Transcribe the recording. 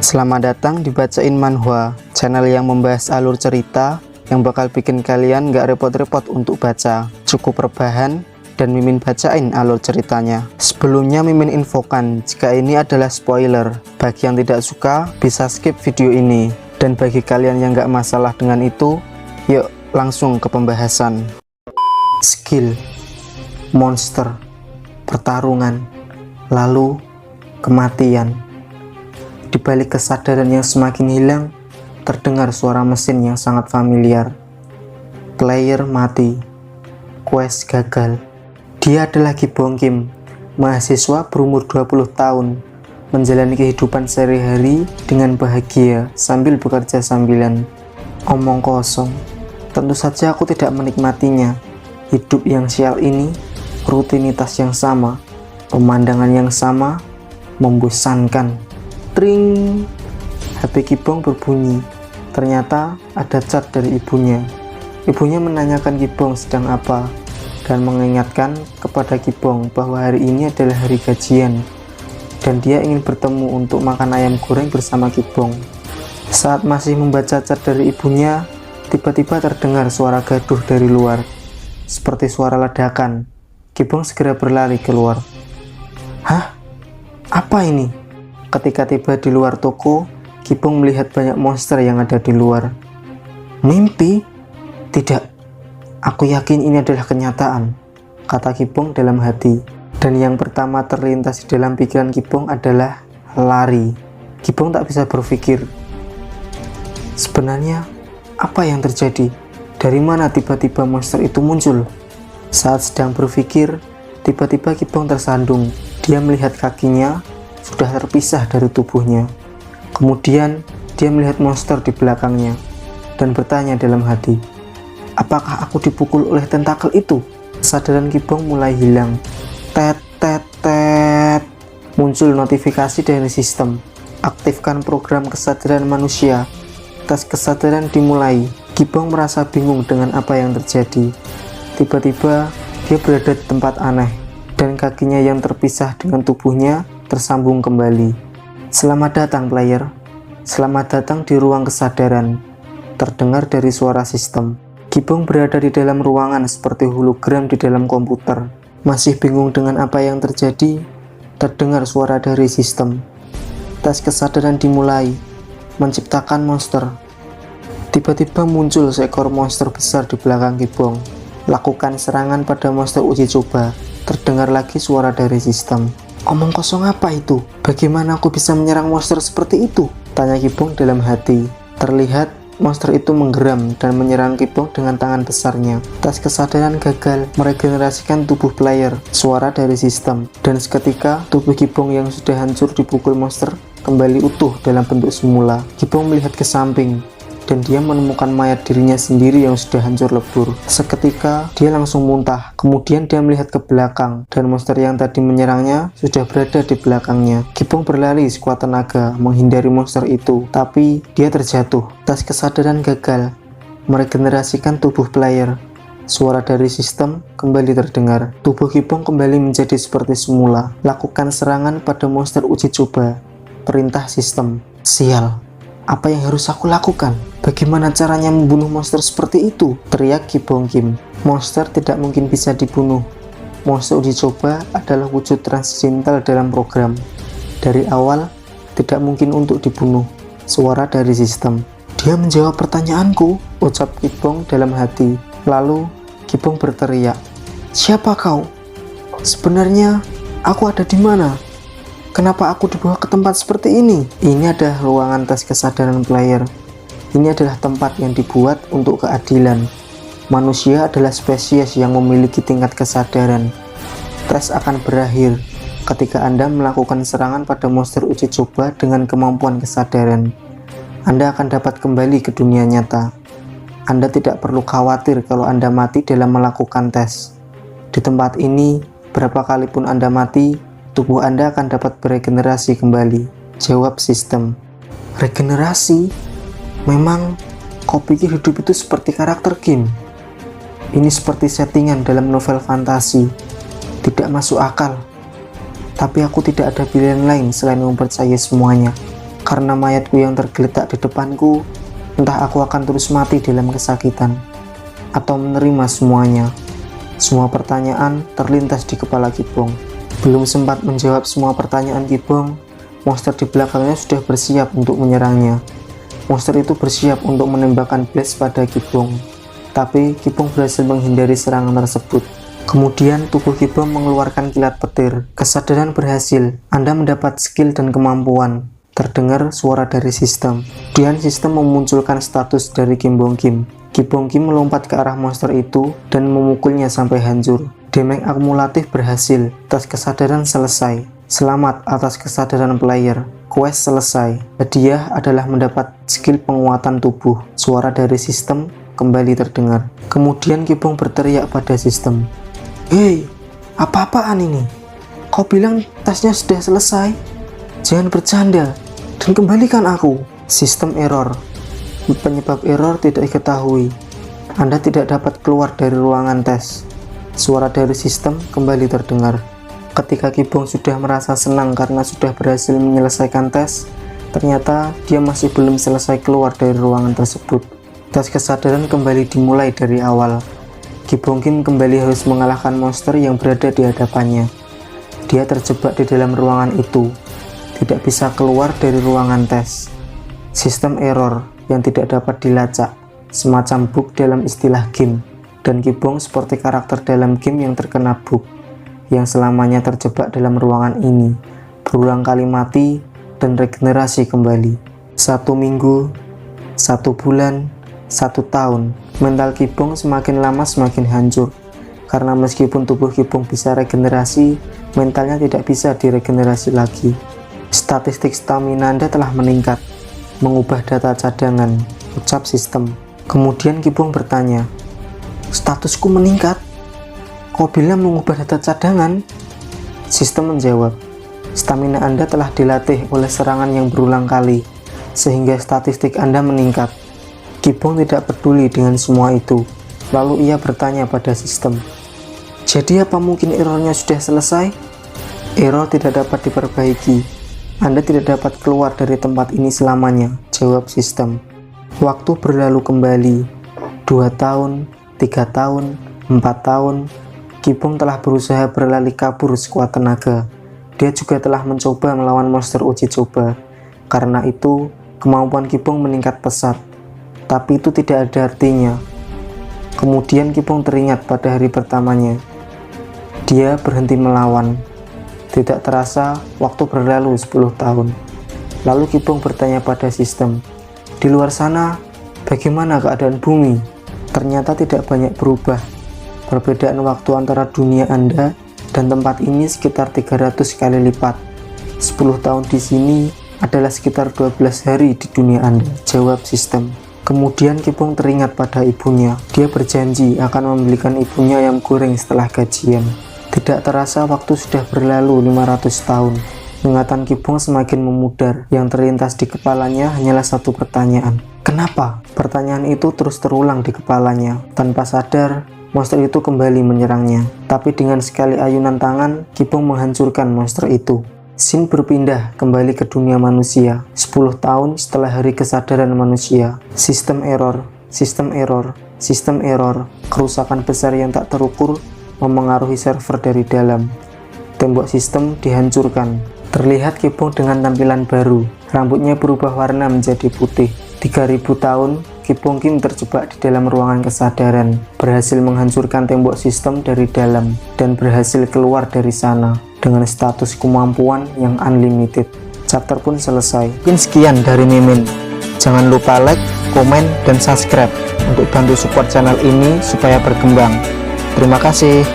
Selamat datang di Bacain Manhwa, channel yang membahas alur cerita yang bakal bikin kalian gak repot-repot untuk baca. Cukup rebahan dan Mimin bacain alur ceritanya. Sebelumnya Mimin infokan jika ini adalah spoiler. Bagi yang tidak suka bisa skip video ini. Dan bagi kalian yang gak masalah dengan itu, yuk langsung ke pembahasan. Skill, monster, pertarungan, lalu kematian. Di balik kesadaran yang semakin hilang, terdengar suara mesin yang sangat familiar. Player mati. Quest gagal. Dia adalah Ki Bong Kim, mahasiswa berumur 20 tahun, menjalani kehidupan sehari-hari dengan bahagia sambil bekerja sambilan. Omong kosong. Tentu saja aku tidak menikmatinya. Hidup yang sial ini, rutinitas yang sama, pemandangan yang sama, membosankan. Tring. HP Ki Bong berbunyi. Ternyata ada chat dari ibunya. Ibunya menanyakan Ki Bong sedang apa dan mengingatkan kepada Ki Bong bahwa hari ini adalah hari gajian dan dia ingin bertemu untuk makan ayam goreng bersama Ki Bong. Saat masih membaca chat dari ibunya, tiba-tiba terdengar suara gaduh dari luar, seperti suara ledakan. Ki Bong segera berlari keluar. Hah? Apa ini? Ketika tiba di luar toko, Ki Bong melihat banyak monster yang ada di luar. Mimpi? Tidak. Aku yakin ini adalah kenyataan, kata Ki Bong dalam hati. Dan yang pertama terlintas di dalam pikiran Ki Bong adalah lari. Ki Bong tak bisa berpikir. Sebenarnya, apa yang terjadi? Dari mana tiba-tiba monster itu muncul? Saat sedang berpikir, tiba-tiba Ki Bong tersandung. Dia melihat kakinya sudah terpisah dari tubuhnya. Kemudian dia melihat monster di belakangnya dan bertanya dalam hati, apakah aku dipukul oleh tentakel itu? Kesadaran Ki Bong mulai hilang. Tet tet tet. Muncul notifikasi dari sistem. Aktifkan program kesadaran manusia. Tes kesadaran dimulai. Ki Bong merasa bingung dengan apa yang terjadi. Tiba-tiba dia berada di tempat aneh dan kakinya yang terpisah dengan tubuhnya tersambung kembali. Selamat datang player. Selamat datang di ruang kesadaran. Terdengar dari suara sistem. Ki Bong berada di dalam ruangan seperti hologram di dalam komputer. Masih bingung dengan apa yang terjadi, terdengar suara dari sistem. Tes kesadaran dimulai. Menciptakan monster. Tiba-tiba muncul seekor monster besar di belakang Ki Bong. Lakukan serangan pada monster uji coba. Terdengar lagi suara dari sistem. Omong kosong apa itu? Bagaimana aku bisa menyerang monster seperti itu? Tanya Ki Bong dalam hati. Terlihat monster itu menggeram dan menyerang Ki Bong dengan tangan besarnya. Tes kesadaran gagal meregenerasikan tubuh player. Suara dari sistem. Dan seketika tubuh Ki Bong yang sudah hancur dipukul monster kembali utuh dalam bentuk semula. Ki Bong melihat ke samping dan dia menemukan mayat dirinya sendiri yang sudah hancur lebur. Seketika dia langsung muntah. Kemudian dia melihat ke belakang dan monster yang tadi menyerangnya sudah berada di belakangnya. Ki Bong berlari sekuat tenaga menghindari monster itu, tapi dia terjatuh. Tes kesadaran gagal meregenerasikan tubuh player. Suara dari sistem kembali terdengar. Tubuh Ki Bong kembali menjadi seperti semula. Lakukan serangan pada monster uji coba. Perintah sistem. Sial. Apa yang harus aku lakukan? Bagaimana caranya membunuh monster seperti itu? Teriak Ki Bong Kim. Monster tidak mungkin bisa dibunuh. Monster uji coba adalah wujud transidental dalam program. Dari awal, tidak mungkin untuk dibunuh. Suara dari sistem. Dia menjawab pertanyaanku, ucap Ki Bong dalam hati. Lalu, Ki Bong berteriak. Siapa kau? Sebenarnya, aku ada di mana? Kenapa aku dibawa ke tempat seperti ini? Ini adalah ruangan tes kesadaran player. Ini adalah tempat yang dibuat untuk keadilan. Manusia adalah spesies yang memiliki tingkat kesadaran. Tes akan berakhir ketika Anda melakukan serangan pada monster uji coba dengan kemampuan kesadaran. Anda akan dapat kembali ke dunia nyata. Anda tidak perlu khawatir kalau Anda mati dalam melakukan tes. Di tempat ini, berapa kali pun Anda mati, tubuh Anda akan dapat beregenerasi kembali. Jawab sistem. Regenerasi? Memang kau pikir hidup itu seperti karakter game? Ini seperti settingan dalam novel fantasi. Tidak masuk akal. Tapi aku tidak ada pilihan lain selain mempercayai semuanya, Karena mayatku yang tergeletak di depanku, entah aku akan terus mati dalam kesakitan, atau menerima semuanya. Semua pertanyaan terlintas di kepala Kibong. Belum sempat menjawab semua pertanyaan Kibong, monster di belakangnya sudah bersiap untuk menyerangnya. Monster itu bersiap untuk menembakkan blast pada Kibong, tapi Kibong berhasil menghindari serangan tersebut. Kemudian tubuh Kibong mengeluarkan kilat petir. Kesadaran berhasil, Anda mendapat skill dan kemampuan. Terdengar suara dari sistem. Kemudian sistem memunculkan status dari Kibong Kim. Kibong Kim melompat ke arah monster itu dan memukulnya sampai hancur. Damage akumulatif berhasil. Tes kesadaran selesai. Selamat atas kesadaran player. Quest selesai. Hadiah adalah mendapat skill penguatan tubuh. Suara dari sistem kembali terdengar. Kemudian Kibong berteriak pada sistem. Hei, apa-apaan ini? Kau bilang tesnya sudah selesai? Jangan bercanda dan kembalikan aku. Sistem error. Penyebab error tidak diketahui. Anda tidak dapat keluar dari ruangan tes. Suara dari sistem kembali terdengar. Ketika Kibong sudah merasa senang karena sudah berhasil menyelesaikan tes, ternyata dia masih belum selesai keluar dari ruangan tersebut. Tes kesadaran kembali dimulai dari awal. Kibong Kim kembali harus mengalahkan monster yang berada di hadapannya. Dia terjebak di dalam ruangan itu, tidak bisa keluar dari ruangan tes. Sistem error yang tidak dapat dilacak, semacam bug dalam istilah game, dan Kibong seperti karakter dalam game yang terkena bug, yang selamanya terjebak dalam ruangan ini, berulang kali mati dan regenerasi kembali. 1 minggu, 1 bulan, 1 tahun, mental Kibong semakin lama semakin hancur, karena meskipun tubuh Kibong bisa regenerasi, mentalnya tidak bisa diregenerasi lagi. Statistik stamina Anda telah meningkat. Mengubah data cadangan, ucap sistem. Kemudian Kibong bertanya, statusku meningkat? Kau bilang mengubah data cadangan? Sistem menjawab, stamina Anda telah dilatih oleh serangan yang berulang kali, sehingga statistik Anda meningkat. Kibong tidak peduli dengan semua itu. Lalu ia bertanya pada sistem, jadi apa mungkin errornya sudah selesai? Error tidak dapat diperbaiki. Anda tidak dapat keluar dari tempat ini selamanya, jawab sistem. Waktu berlalu kembali. 2 tahun, 3 tahun, 4 tahun. Kibong telah berusaha berlari kabur sekuat tenaga. Dia juga telah mencoba melawan monster uji coba. Karena itu, kemampuan Kibong meningkat pesat. Tapi itu tidak ada artinya. Kemudian Kibong teringat pada hari pertamanya. Dia berhenti melawan. Tidak terasa, waktu berlalu 10 tahun. Lalu Kibong bertanya pada sistem, di luar sana, bagaimana keadaan bumi? Ternyata tidak banyak berubah. Perbedaan waktu antara dunia Anda dan tempat ini sekitar 300 kali lipat. 10 tahun di sini adalah sekitar 12 hari di dunia Anda, jawab sistem. Kemudian Kibong teringat pada ibunya. Dia berjanji akan membelikan ibunya ayam goreng setelah gajian. Tidak terasa waktu sudah berlalu 500 tahun. Ingatan Kibong semakin memudar. Yang terlintas di kepalanya hanyalah satu pertanyaan. Kenapa? Pertanyaan itu terus terulang di kepalanya. Tanpa sadar, monster itu kembali menyerangnya. Tapi dengan sekali ayunan tangan, Kibong menghancurkan monster itu. Scene berpindah kembali ke dunia manusia. 10 tahun setelah hari kesadaran manusia. Sistem error, sistem error, sistem error. Kerusakan besar yang tak terukur memengaruhi server dari dalam. Tembok sistem dihancurkan. Terlihat Kibong dengan tampilan baru. Rambutnya berubah warna menjadi putih. 3000 tahun, Kibong Kim terjebak di dalam ruangan kesadaran. Berhasil menghancurkan tembok sistem dari dalam dan berhasil keluar dari sana dengan status kemampuan yang unlimited. Chapter pun selesai. Mungkin sekian dari Mimin. Jangan lupa like, komen, dan subscribe untuk bantu support channel ini supaya berkembang. Terima kasih.